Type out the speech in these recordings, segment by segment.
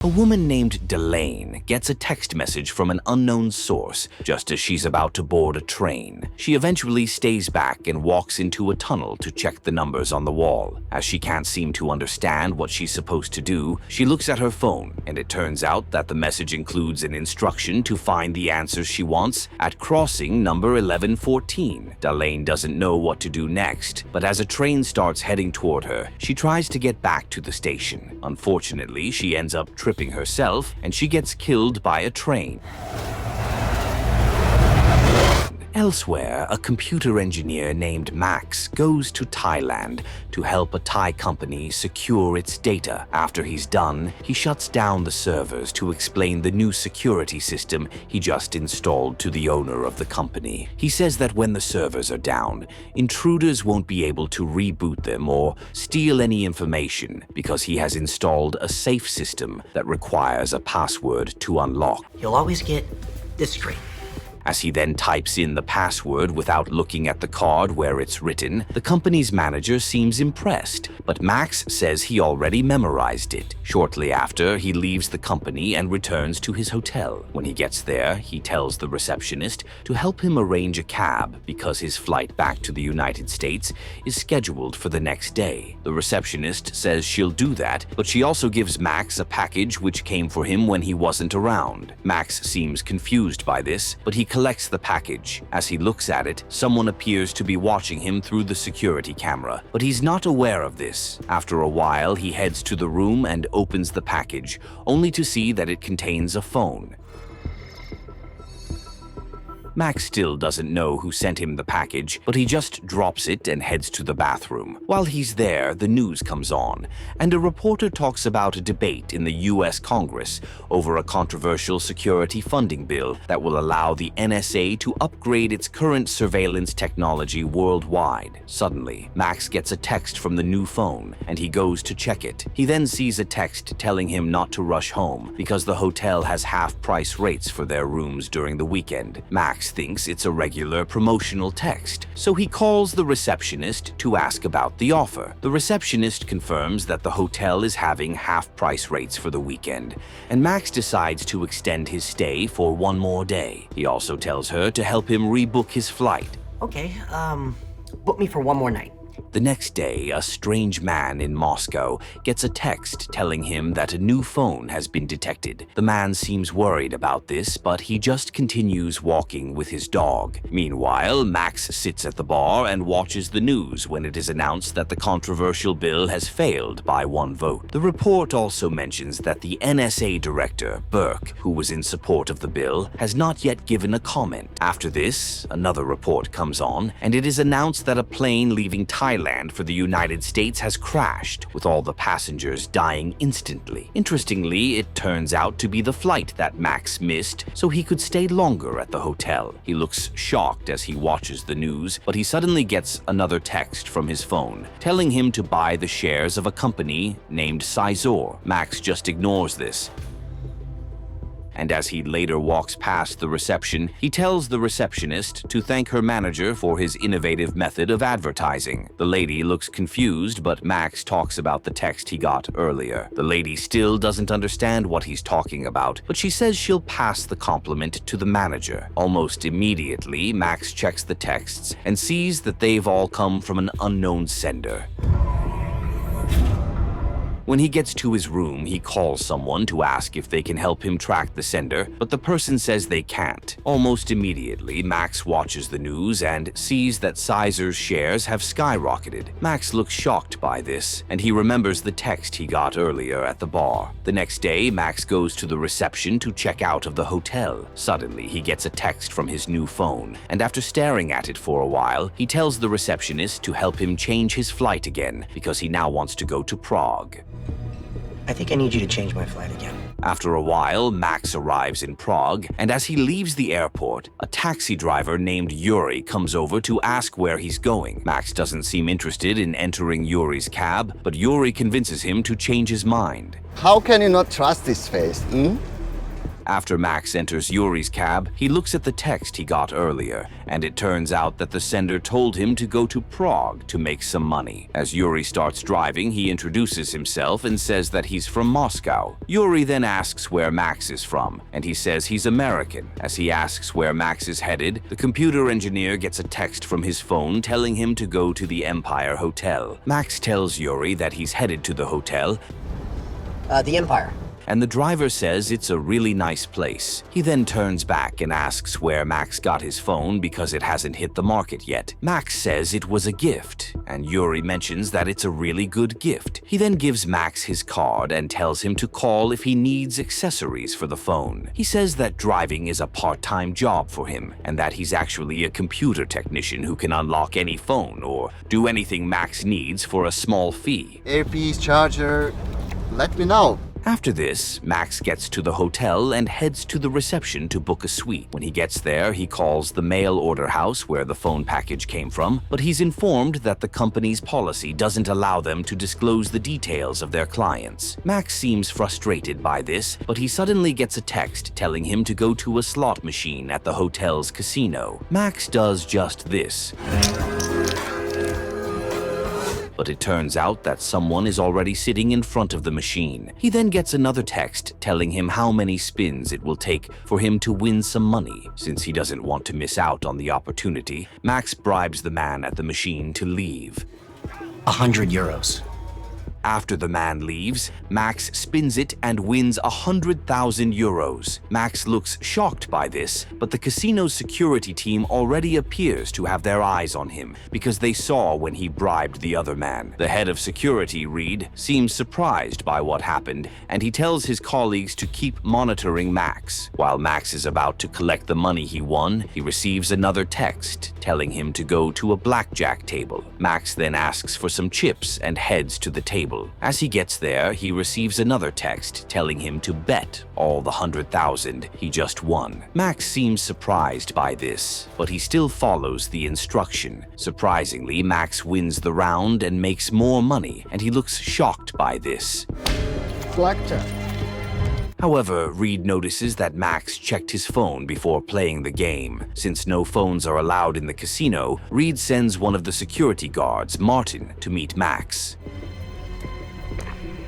A woman named Delane gets a text message from an unknown source just as she's about to board a train. She eventually stays back and walks into a tunnel to check the numbers on the wall. As she can't seem to understand what she's supposed to do, she looks at her phone, and it turns out that the message includes an instruction to find the answers she wants at crossing number 1114. Delane doesn't know what to do next, but as a train starts heading toward her, she tries to get back to the station. Unfortunately, she ends up tripping herself, and she gets killed by a train. Elsewhere, a computer engineer named Max goes to Thailand to help a Thai company secure its data. After he's done, he shuts down the servers to explain the new security system he just installed to the owner of the company. He says that when the servers are down, intruders won't be able to reboot them or steal any information because he has installed a safe system that requires a password to unlock. You'll always get this screen. As he then types in the password without looking at the card where it's written, the company's manager seems impressed, but Max says he already memorized it. Shortly after, he leaves the company and returns to his hotel. When he gets there, he tells the receptionist to help him arrange a cab because his flight back to the United States is scheduled for the next day. The receptionist says she'll do that, but she also gives Max a package which came for him when he wasn't around. Max seems confused by this, but he collects the package. As he looks at it, someone appears to be watching him through the security camera, but he's not aware of this. After a while, he heads to the room and opens the package, only to see that it contains a phone. Max still doesn't know who sent him the package, but he just drops it and heads to the bathroom. While he's there, the news comes on, and a reporter talks about a debate in the US Congress over a controversial security funding bill that will allow the NSA to upgrade its current surveillance technology worldwide. Suddenly, Max gets a text from the new phone, and he goes to check it. He then sees a text telling him not to rush home because the hotel has half-price rates for their rooms during the weekend. Max thinks it's a regular promotional text, so he calls the receptionist to ask about the offer. The receptionist confirms that the hotel is having half-price rates for the weekend, and Max decides to extend his stay for one more day. He also tells her to help him rebook his flight. Okay, book me for one more night. The next day, a strange man in Moscow gets a text telling him that a new phone has been detected. The man seems worried about this, but he just continues walking with his dog. Meanwhile, Max sits at the bar and watches the news when it is announced that the controversial bill has failed by one vote. The report also mentions that the NSA director, Burke, who was in support of the bill, has not yet given a comment. After this, another report comes on, and it is announced that a plane leaving Thailand for the United States has crashed, with all the passengers dying instantly. Interestingly, it turns out to be the flight that Max missed, so he could stay longer at the hotel. He looks shocked as he watches the news, but he suddenly gets another text from his phone, telling him to buy the shares of a company named Sizor. Max just ignores this. And as he later walks past the reception, he tells the receptionist to thank her manager for his innovative method of advertising. The lady looks confused, but Max talks about the text he got earlier. The lady still doesn't understand what he's talking about, but she says she'll pass the compliment to the manager. Almost immediately, Max checks the texts and sees that they've all come from an unknown sender. When he gets to his room, he calls someone to ask if they can help him track the sender, but the person says they can't. Almost immediately, Max watches the news and sees that Sizer's shares have skyrocketed. Max looks shocked by this, and he remembers the text he got earlier at the bar. The next day, Max goes to the reception to check out of the hotel. Suddenly, he gets a text from his new phone, and after staring at it for a while, he tells the receptionist to help him change his flight again because he now wants to go to Prague. I think I need you to change my flight again. After a while, Max arrives in Prague, and as he leaves the airport, a taxi driver named Yuri comes over to ask where he's going. Max doesn't seem interested in entering Yuri's cab, but Yuri convinces him to change his mind. How can you not trust this face? After Max enters Yuri's cab, he looks at the text he got earlier, and it turns out that the sender told him to go to Prague to make some money. As Yuri starts driving, he introduces himself and says that he's from Moscow. Yuri then asks where Max is from, and he says he's American. As he asks where Max is headed, the computer engineer gets a text from his phone telling him to go to the Empire Hotel. Max tells Yuri that he's headed to the hotel, The Empire. and the driver says it's a really nice place. He then turns back and asks where Max got his phone because it hasn't hit the market yet. Max says it was a gift, and Yuri mentions that it's a really good gift. He then gives Max his card and tells him to call if he needs accessories for the phone. He says that driving is a part-time job for him, and that he's actually a computer technician who can unlock any phone or do anything Max needs for a small fee. Earpiece, charger, let me know. After this, Max gets to the hotel and heads to the reception to book a suite. When he gets there, he calls the mail order house where the phone package came from, but he's informed that the company's policy doesn't allow them to disclose the details of their clients. Max seems frustrated by this, but he suddenly gets a text telling him to go to a slot machine at the hotel's casino. Max does just this. But it turns out that someone is already sitting in front of the machine. He then gets another text telling him how many spins it will take for him to win some money. Since he doesn't want to miss out on the opportunity, Max bribes the man at the machine to leave. 100 euros. After the man leaves, Max spins it and wins 100,000 euros. Max looks shocked by this, but the casino's security team already appears to have their eyes on him because they saw when he bribed the other man. The head of security, Reed, seems surprised by what happened, and he tells his colleagues to keep monitoring Max. While Max is about to collect the money he won, he receives another text telling him to go to a blackjack table. Max then asks for some chips and heads to the table. As he gets there, he receives another text telling him to bet all the 100,000 he just won. Max seems surprised by this, but he still follows the instruction. Surprisingly, Max wins the round and makes more money, and he looks shocked by this. Blackjack. However, Reed notices that Max checked his phone before playing the game. Since no phones are allowed in the casino, Reed sends one of the security guards, Martin, to meet Max.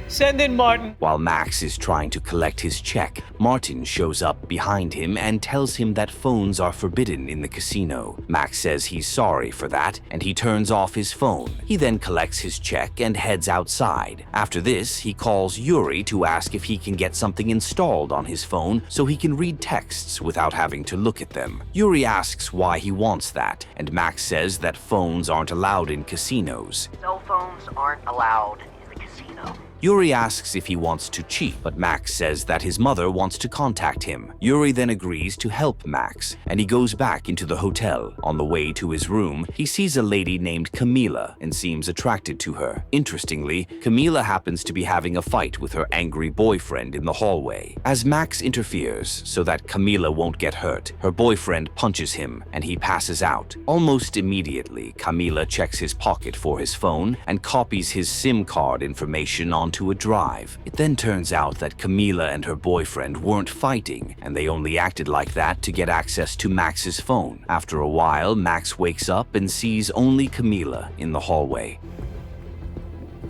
Send in Martin. While Max is trying to collect his check, Martin shows up behind him and tells him that phones are forbidden in the casino. Max says he's sorry for that, and he turns off his phone. He then collects his check and heads outside. After this, he calls Yuri to ask if he can get something installed on his phone so he can read texts without having to look at them. Yuri asks why he wants that, and Max says that phones aren't allowed in casinos. Cell phones aren't allowed in the casino. Yuri asks if he wants to cheat, but Max says that his mother wants to contact him. Yuri then agrees to help Max, and he goes back into the hotel. On the way to his room, he sees a lady named Camila and seems attracted to her. Interestingly, Camila happens to be having a fight with her angry boyfriend in the hallway. As Max interferes so that Camila won't get hurt, her boyfriend punches him and he passes out. Almost immediately, Camila checks his pocket for his phone and copies his SIM card information onto a drive. It then turns out that Camila and her boyfriend weren't fighting, and they only acted like that to get access to Max's phone. After a while, Max wakes up and sees only Camila in the hallway.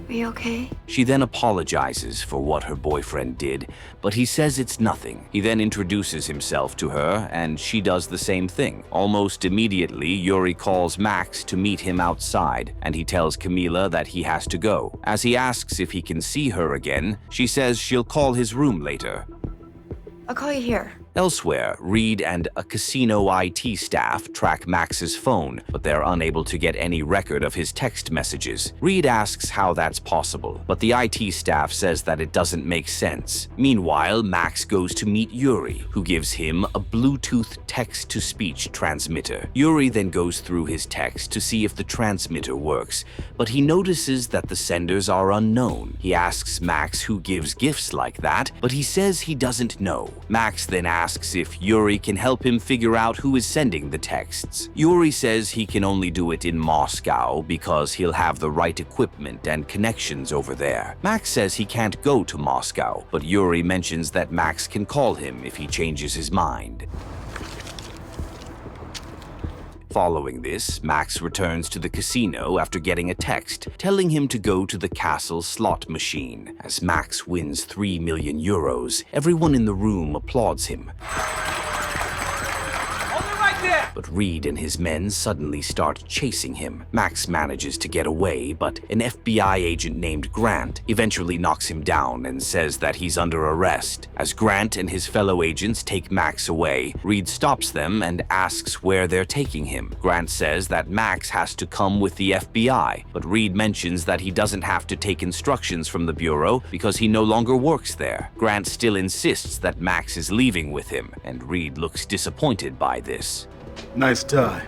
Are you okay? She then apologizes for what her boyfriend did, but he says it's nothing. He then introduces himself to her, and she does the same thing. Almost immediately, Yuri calls Max to meet him outside, and he tells Camila that he has to go. As he asks if he can see her again, she says she'll call his room later. I'll call you here. Elsewhere, Reed and a casino IT staff track Max's phone, but they're unable to get any record of his text messages. Reed asks how that's possible, but the IT staff says that it doesn't make sense. Meanwhile, Max goes to meet Yuri, who gives him a Bluetooth text-to-speech transmitter. Yuri then goes through his text to see if the transmitter works, but he notices that the senders are unknown. He asks Max who gives gifts like that, but he says he doesn't know. Max then asks asks if Yuri can help him figure out who is sending the texts. Yuri says he can only do it in Moscow because he'll have the right equipment and connections over there. Max says he can't go to Moscow, but Yuri mentions that Max can call him if he changes his mind. Following this, Max returns to the casino after getting a text telling him to go to the castle slot machine. As Max wins 3 million euros, everyone in the room applauds him. But Reed and his men suddenly start chasing him. Max manages to get away, but an FBI agent named Grant eventually knocks him down and says that he's under arrest. As Grant and his fellow agents take Max away, Reed stops them and asks where they're taking him. Grant says that Max has to come with the FBI, but Reed mentions that he doesn't have to take instructions from the Bureau because he no longer works there. Grant still insists that Max is leaving with him, and Reed looks disappointed by this. Nice tie.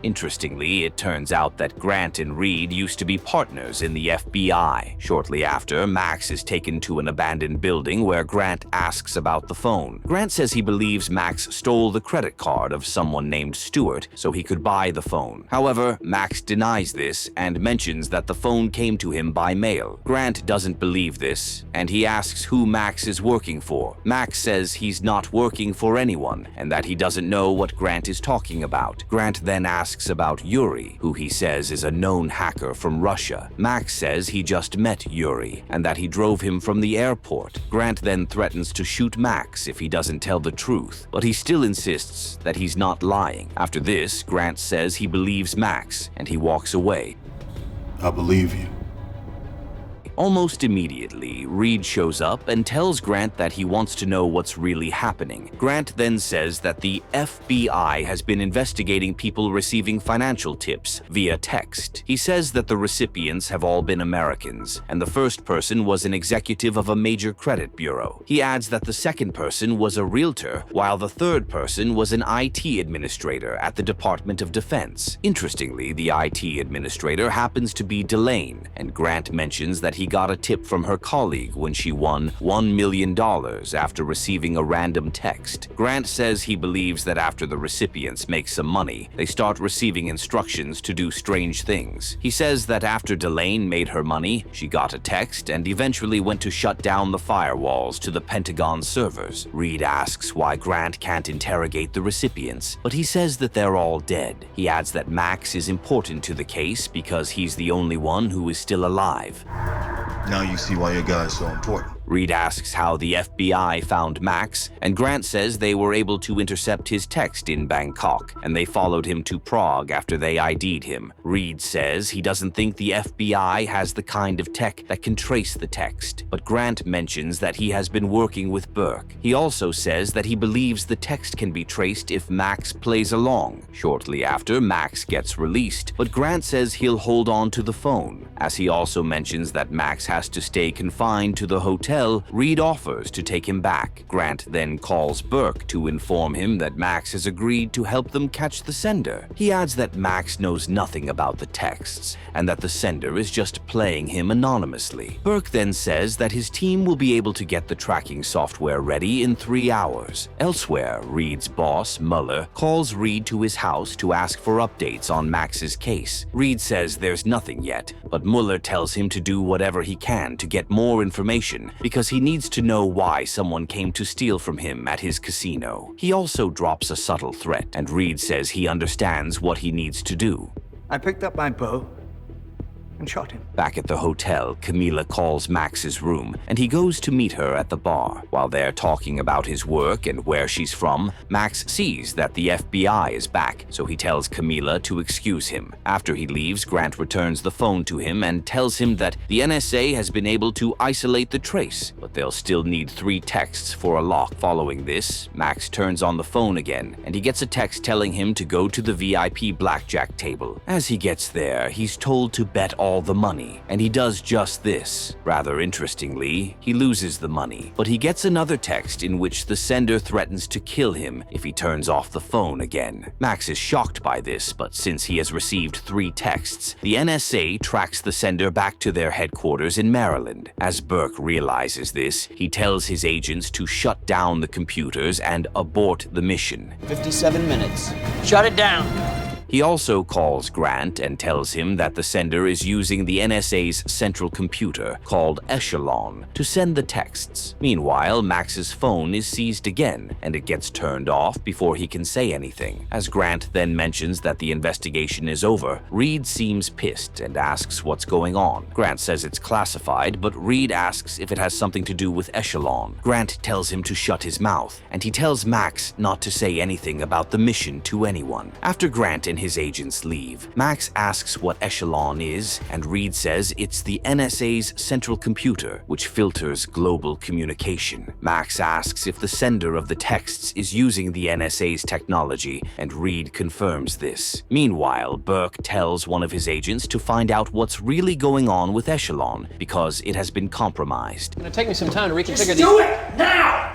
Interestingly, it turns out that Grant and Reed used to be partners in the FBI. Shortly after, Max is taken to an abandoned building where Grant asks about the phone. Grant says he believes Max stole the credit card of someone named Stewart so he could buy the phone. However, Max denies this and mentions that the phone came to him by mail. Grant doesn't believe this, and he asks who Max is working for. Max says he's not working for anyone and that he doesn't know what Grant is talking about. Grant then asks about Yuri, who he says is a known hacker from Russia. Max says he just met Yuri and that he drove him from the airport. Grant then threatens to shoot Max if he doesn't tell the truth, but he still insists that he's not lying. After this, Grant says he believes Max and he walks away. I believe you. Almost immediately, Reed shows up and tells Grant that he wants to know what's really happening. Grant then says that the FBI has been investigating people receiving financial tips via text. He says that the recipients have all been Americans, and the first person was an executive of a major credit bureau. He adds that the second person was a realtor, while the third person was an IT administrator at the Department of Defense. Interestingly, the IT administrator happens to be Delane, and Grant mentions that he got a tip from her colleague when she won $1 million after receiving a random text. Grant says he believes that after the recipients make some money, they start receiving instructions to do strange things. He says that after Delane made her money, she got a text and eventually went to shut down the firewalls to the Pentagon servers. Reed asks why Grant can't interrogate the recipients, but he says that they're all dead. He adds that Max is important to the case because he's the only one who is still alive. Now you see why your guy's so important. Reed asks how the FBI found Max, and Grant says they were able to intercept his text in Bangkok, and they followed him to Prague after they ID'd him. Reed says he doesn't think the FBI has the kind of tech that can trace the text, but Grant mentions that he has been working with Burke. He also says that he believes the text can be traced if Max plays along. Shortly after, Max gets released, but Grant says he'll hold on to the phone. As he also mentions that Max has to stay confined to the hotel, Reed offers to take him back. Grant then calls Burke to inform him that Max has agreed to help them catch the sender. He adds that Max knows nothing about the texts and that the sender is just playing him anonymously. Burke then says that his team will be able to get the tracking software ready in 3 hours. Elsewhere, Reed's boss, Mueller, calls Reed to his house to ask for updates on Max's case. Reed says there's nothing yet, but Mueller tells him to do whatever he can to get more information because he needs to know why someone came to steal from him at his casino. He also drops a subtle threat, and Reed says he understands what he needs to do. I picked up my bow and shot him. Back at the hotel, Camila calls Max's room, and he goes to meet her at the bar. While they're talking about his work and where she's from, Max sees that the FBI is back, so he tells Camila to excuse him. After he leaves, Grant returns the phone to him and tells him that the NSA has been able to isolate the trace, but they'll still need 3 texts for a lock. Following this, Max turns on the phone again, and he gets a text telling him to go to the VIP blackjack table. As he gets there, he's told to bet all all the money, and he does just this. Rather interestingly, he loses the money, but he gets another text in which the sender threatens to kill him if he turns off the phone again. Max is shocked by this, but since he has received 3 texts, the NSA tracks the sender back to their headquarters in Maryland. As Burke realizes this, he tells his agents to shut down the computers and abort the mission. 57 minutes. Shut it down. He also calls Grant and tells him that the sender is using the NSA's central computer, called Echelon, to send the texts. Meanwhile, Max's phone is seized again, and it gets turned off before he can say anything. As Grant then mentions that the investigation is over, Reed seems pissed and asks what's going on. Grant says it's classified, but Reed asks if it has something to do with Echelon. Grant tells him to shut his mouth, and he tells Max not to say anything about the mission to anyone. After Grant and his agents leave, Max asks what Echelon is, and Reed says it's the NSA's central computer, which filters global communication. Max asks if the sender of the texts is using the NSA's technology, and Reed confirms this. Meanwhile, Burke tells one of his agents to find out what's really going on with Echelon, because it has been compromised. It's gonna take me some time to reconfigure Just do it now!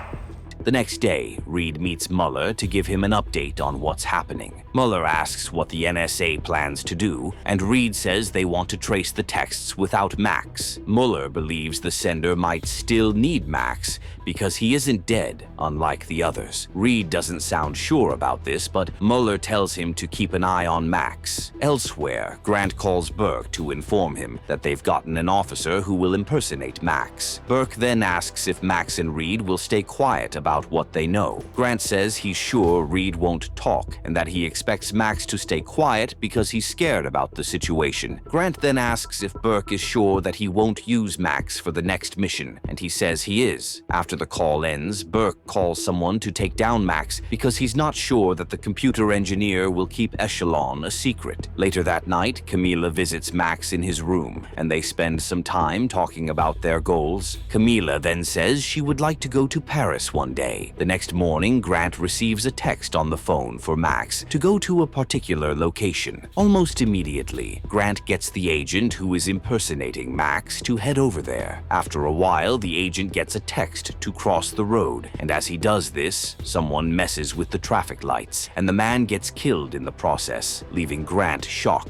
The next day, Reed meets Mueller to give him an update on what's happening. Mueller asks what the NSA plans to do, and Reed says they want to trace the texts without Max. Mueller believes the sender might still need Max because he isn't dead, unlike the others. Reed doesn't sound sure about this, but Mueller tells him to keep an eye on Max. Elsewhere, Grant calls Burke to inform him that they've gotten an officer who will impersonate Max. Burke then asks if Max and Reed will stay quiet about what they know. Grant says he's sure Reed won't talk, and that he expects Max to stay quiet because he's scared about the situation. Grant then asks if Burke is sure that he won't use Max for the next mission, and he says he is. After the call ends, Burke calls someone to take down Max because he's not sure that the computer engineer will keep Echelon a secret. Later that night, Camila visits Max in his room, and they spend some time talking about their goals. Camila then says she would like to go to Paris one day. The next morning, Grant receives a text on the phone for Max to go to a particular location. Almost immediately, Grant gets the agent who is impersonating Max to head over there. After a while, the agent gets a text to cross the road, and as he does this, someone messes with the traffic lights, and the man gets killed in the process, leaving Grant shocked.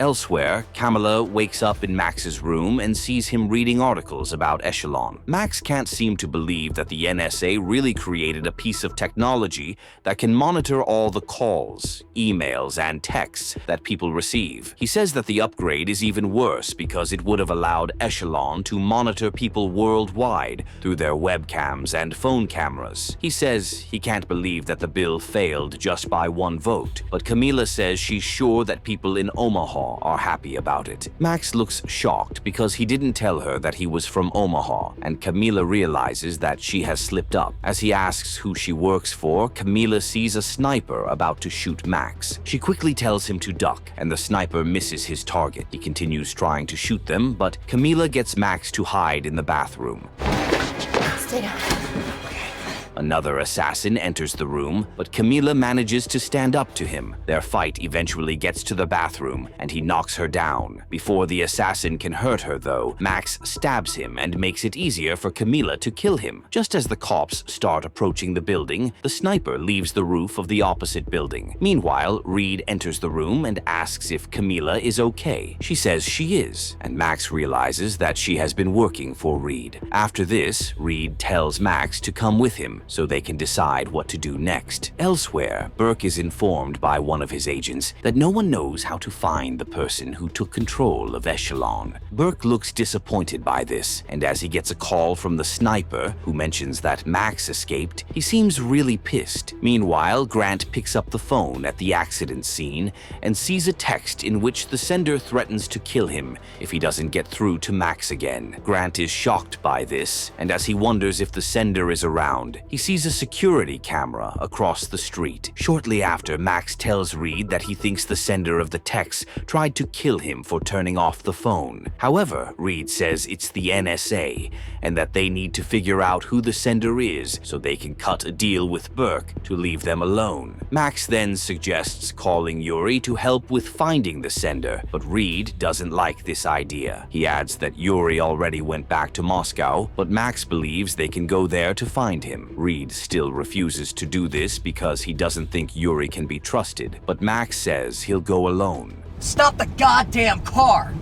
Elsewhere, Kamala wakes up in Max's room and sees him reading articles about Echelon. Max can't seem to believe that the NSA really created a piece of technology that can monitor all the calls, emails, and texts that people receive. He says that the upgrade is even worse because it would have allowed Echelon to monitor people worldwide through their webcams and phone cameras. He says he can't believe that the bill failed just by 1 vote, but Camila says she's sure that people in Omaha are happy about it. Max looks shocked because he didn't tell her that he was from Omaha, and Camila realizes that she has slipped up. As he asks who she works for, Camila sees a sniper about to shoot Max. She quickly tells him to duck, and the sniper misses his target. He continues trying to shoot them, but Camila gets Max to hide in the bathroom. Stay down. Another assassin enters the room, but Camila manages to stand up to him. Their fight eventually gets to the bathroom, and he knocks her down. Before the assassin can hurt her, though, Max stabs him and makes it easier for Camila to kill him. Just as the cops start approaching the building, the sniper leaves the roof of the opposite building. Meanwhile, Reed enters the room and asks if Camila is okay. She says she is, and Max realizes that she has been working for Reed. After this, Reed tells Max to come with him, so they can decide what to do next. Elsewhere, Burke is informed by one of his agents that no one knows how to find the person who took control of Echelon. Burke looks disappointed by this, and as he gets a call from the sniper, who mentions that Max escaped, he seems really pissed. Meanwhile, Grant picks up the phone at the accident scene and sees a text in which the sender threatens to kill him if he doesn't get through to Max again. Grant is shocked by this, and as he wonders if the sender is around, he sees a security camera across the street. Shortly after, Max tells Reed that he thinks the sender of the text tried to kill him for turning off the phone. However, Reed says it's the NSA and that they need to figure out who the sender is so they can cut a deal with Burke to leave them alone. Max then suggests calling Yuri to help with finding the sender, but Reed doesn't like this idea. He adds that Yuri already went back to Moscow, but Max believes they can go there to find him. Reed still refuses to do this because he doesn't think Yuri can be trusted, but Max says he'll go alone. Stop the goddamn car!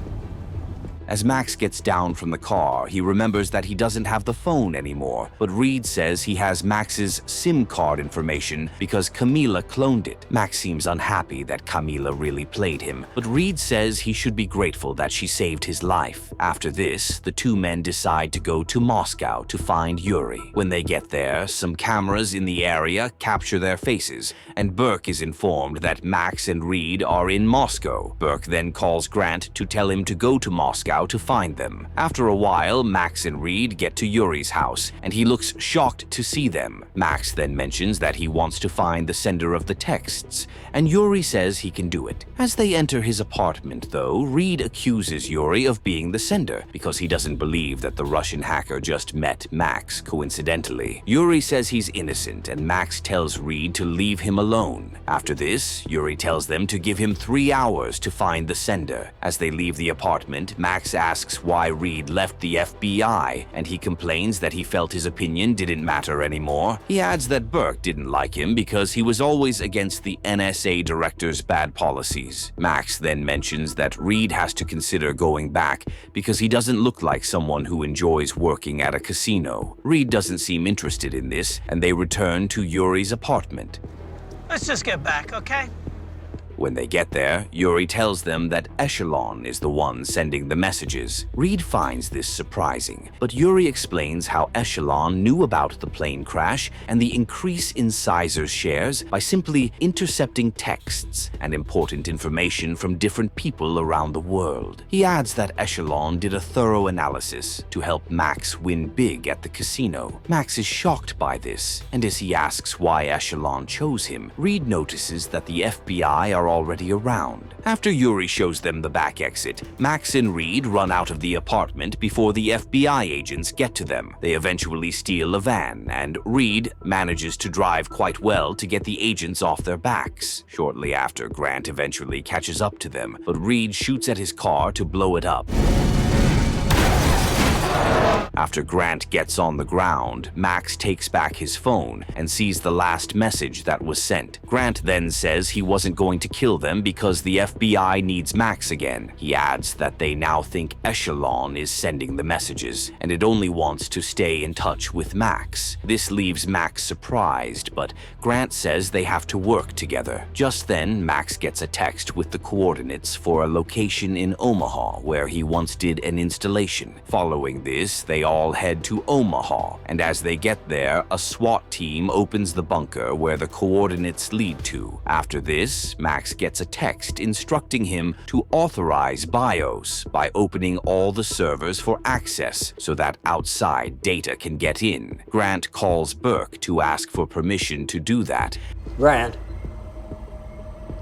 As Max gets down from the car, he remembers that he doesn't have the phone anymore, but Reed says he has Max's SIM card information because Camila cloned it. Max seems unhappy that Camila really played him, but Reed says he should be grateful that she saved his life. After this, the two men decide to go to Moscow to find Yuri. When they get there, some cameras in the area capture their faces, and Burke is informed that Max and Reed are in Moscow. Burke then calls Grant to tell him to go to Moscow to find them. After a while, Max and Reed get to Yuri's house, and he looks shocked to see them. Max then mentions that he wants to find the sender of the texts, and Yuri says he can do it. As they enter his apartment, though, Reed accuses Yuri of being the sender because he doesn't believe that the Russian hacker just met Max coincidentally. Yuri says he's innocent, and Max tells Reed to leave him alone. After this, Yuri tells them to give him 3 hours to find the sender. As they leave the apartment, Max asks why Reed left the FBI, and he complains that he felt his opinion didn't matter anymore. He adds that Burke didn't like him because he was always against the NSA director's bad policies. Max then mentions that Reed has to consider going back because he doesn't look like someone who enjoys working at a casino. Reed doesn't seem interested in this, and they return to Yuri's apartment. Let's just get back, okay? When they get there, Yuri tells them that Echelon is the one sending the messages. Reed finds this surprising, but Yuri explains how Echelon knew about the plane crash and the increase in Sizer's shares by simply intercepting texts and important information from different people around the world. He adds that Echelon did a thorough analysis to help Max win big at the casino. Max is shocked by this, and as he asks why Echelon chose him, Reed notices that the FBI are already around. After Yuri shows them the back exit, Max and Reed run out of the apartment before the FBI agents get to them. They eventually steal a van, and Reed manages to drive quite well to get the agents off their backs. Shortly after, Grant eventually catches up to them, but Reed shoots at his car to blow it up. After Grant gets on the ground, Max takes back his phone and sees the last message that was sent. Grant then says he wasn't going to kill them because the FBI needs Max again. He adds that they now think Echelon is sending the messages, and it only wants to stay in touch with Max. This leaves Max surprised, but Grant says they have to work together. Just then, Max gets a text with the coordinates for a location in Omaha where he once did an installation. Following this, they all head to Omaha, and as they get there, a SWAT team opens the bunker where the coordinates lead to. After this, Max gets a text instructing him to authorize BIOS by opening all the servers for access so that outside data can get in. Grant calls Burke to ask for permission to do that. Grant,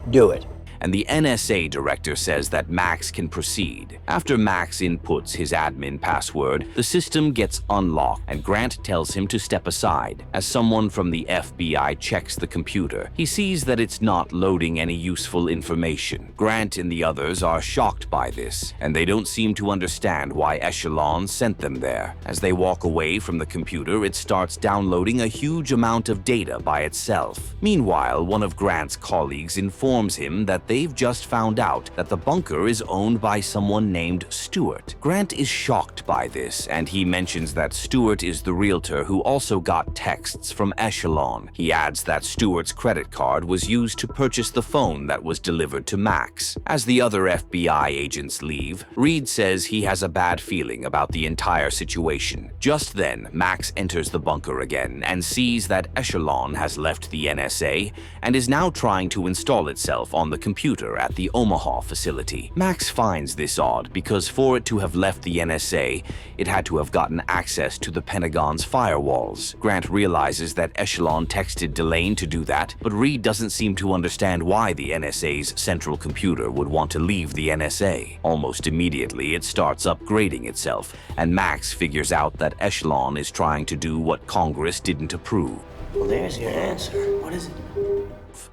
do it. And the NSA director says that Max can proceed. After Max inputs his admin password, the system gets unlocked, and Grant tells him to step aside. As someone from the FBI checks the computer, he sees that it's not loading any useful information. Grant and the others are shocked by this, and they don't seem to understand why Echelon sent them there. As they walk away from the computer, it starts downloading a huge amount of data by itself. Meanwhile, one of Grant's colleagues informs him that they've just found out that the bunker is owned by someone named Stewart. Grant is shocked by this, and he mentions that Stewart is the realtor who also got texts from Echelon. He adds that Stewart's credit card was used to purchase the phone that was delivered to Max. As the other FBI agents leave, Reed says he has a bad feeling about the entire situation. Just then, Max enters the bunker again and sees that Echelon has left the NSA and is now trying to install itself on the computer. computer at the Omaha facility. Max finds this odd because for it to have left the NSA, it had to have gotten access to the Pentagon's firewalls. Grant realizes that Echelon texted Delane to do that, but Reed doesn't seem to understand why the NSA's central computer would want to leave the NSA. Almost immediately, it starts upgrading itself, and Max figures out that Echelon is trying to do what Congress didn't approve. Well, there's your answer. What is it?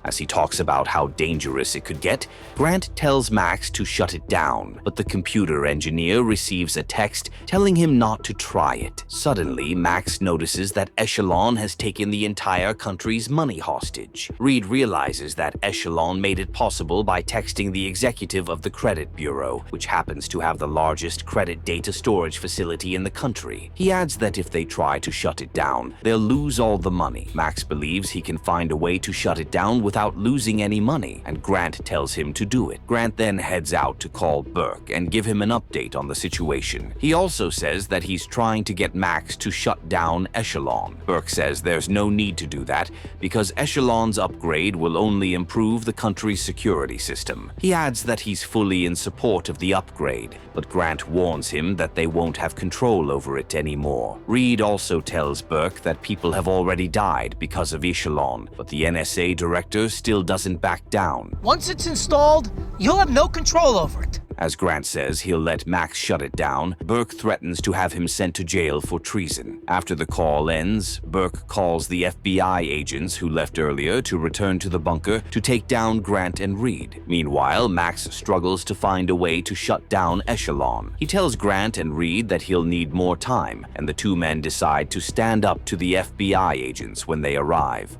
As he talks about how dangerous it could get, Grant tells Max to shut it down, but the computer engineer receives a text telling him not to try it. Suddenly, Max notices that Echelon has taken the entire country's money hostage. Reed realizes that Echelon made it possible by texting the executive of the credit bureau, which happens to have the largest credit data storage facility in the country. He adds that if they try to shut it down, they'll lose all the money. Max believes he can find a way to shut it down without losing any money, and Grant tells him to do it. Grant then heads out to call Burke and give him an update on the situation. He also says that he's trying to get Max to shut down Echelon. Burke says there's no need to do that because Echelon's upgrade will only improve the country's security system. He adds that he's fully in support of the upgrade, but Grant warns him that they won't have control over it anymore. Reed also tells Burke that people have already died because of Echelon, but the NSA director still doesn't back down. Once it's installed, you'll have no control over it. As Grant says he'll let Max shut it down, Burke threatens to have him sent to jail for treason. After the call ends, Burke calls the FBI agents who left earlier to return to the bunker to take down Grant and Reed. Meanwhile, Max struggles to find a way to shut down Echelon. He tells Grant and Reed that he'll need more time, and the two men decide to stand up to the FBI agents when they arrive.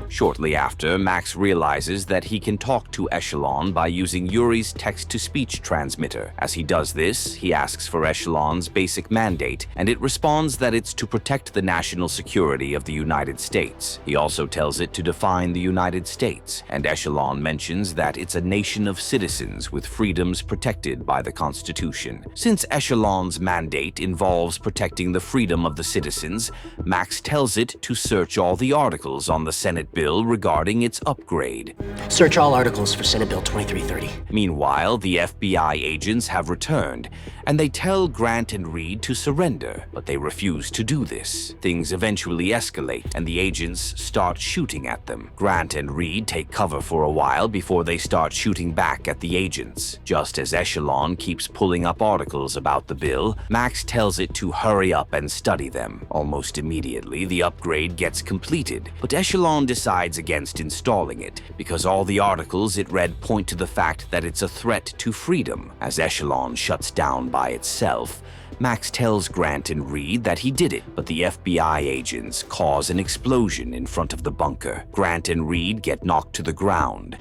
Shortly after, Max realizes that he can talk to Echelon by using Yuri's text-to-speech transmitter. As he does this, he asks for Echelon's basic mandate, and it responds that it's to protect the national security of the United States. He also tells it to define the United States, and Echelon mentions that it's a nation of citizens with freedoms protected by the Constitution. Since Echelon's mandate involves protecting the freedom of the citizens, Max tells it to search all the articles on the Senate bill regarding its upgrade. Search all articles for Senate Bill 2330. Meanwhile, the FBI agents have returned, and they tell Grant and Reed to surrender, but they refuse to do this. Things eventually escalate, and the agents start shooting at them. Grant and Reed take cover for a while before they start shooting back at the agents. Just as Echelon keeps pulling up articles about the bill, Max tells it to hurry up and study them. Almost immediately, the upgrade gets completed, but Echelon decides against installing it because all the articles it read point to the fact that it's a threat to freedom. As Echelon shuts down by itself, Max tells Grant and Reed that he did it, but the FBI agents cause an explosion in front of the bunker. Grant and Reed get knocked to the ground,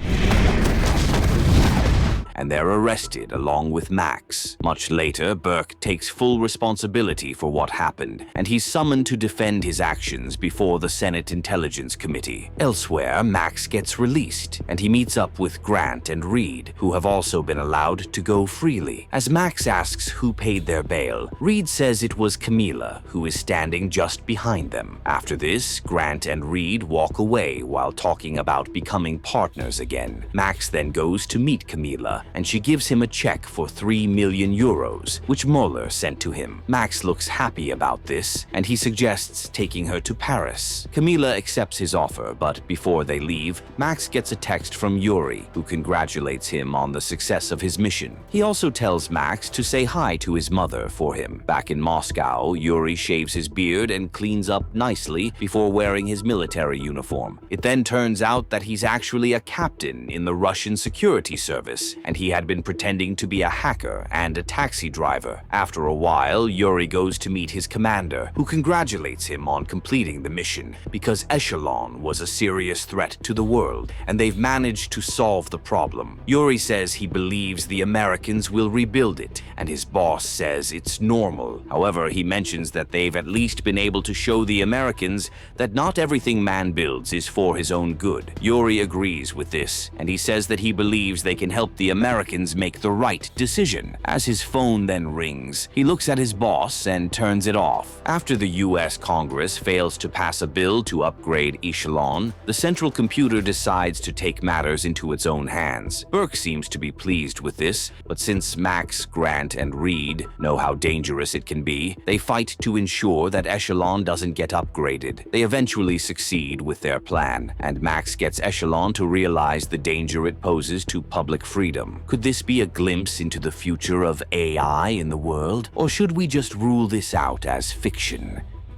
and they're arrested along with Max. Much later, Burke takes full responsibility for what happened, and he's summoned to defend his actions before the Senate Intelligence Committee. Elsewhere, Max gets released, and he meets up with Grant and Reed, who have also been allowed to go freely. As Max asks who paid their bail, Reed says it was Camila, who is standing just behind them. After this, Grant and Reed walk away while talking about becoming partners again. Max then goes to meet Camila, and she gives him a check for 3 million euros, which Mueller sent to him. Max looks happy about this, and he suggests taking her to Paris. Camila accepts his offer, but before they leave, Max gets a text from Yuri, who congratulates him on the success of his mission. He also tells Max to say hi to his mother for him. Back in Moscow, Yuri shaves his beard and cleans up nicely before wearing his military uniform. It then turns out that he's actually a captain in the Russian security service, and he had been pretending to be a hacker and a taxi driver. After a while, Yuri goes to meet his commander, who congratulates him on completing the mission because Echelon was a serious threat to the world, and they've managed to solve the problem. Yuri says he believes the Americans will rebuild it, and his boss says it's normal. However, he mentions that they've at least been able to show the Americans that not everything man builds is for his own good. Yuri agrees with this, and he says that he believes they can help the Americans Americans make the right decision. As his phone then rings, he looks at his boss and turns it off. After the US Congress fails to pass a bill to upgrade Echelon, the central computer decides to take matters into its own hands. Burke seems to be pleased with this, but since Max, Grant, and Reed know how dangerous it can be, they fight to ensure that Echelon doesn't get upgraded. They eventually succeed with their plan, and Max gets Echelon to realize the danger it poses to public freedom. Could this be a glimpse into the future of AI in the world, or should we just rule this out as fiction?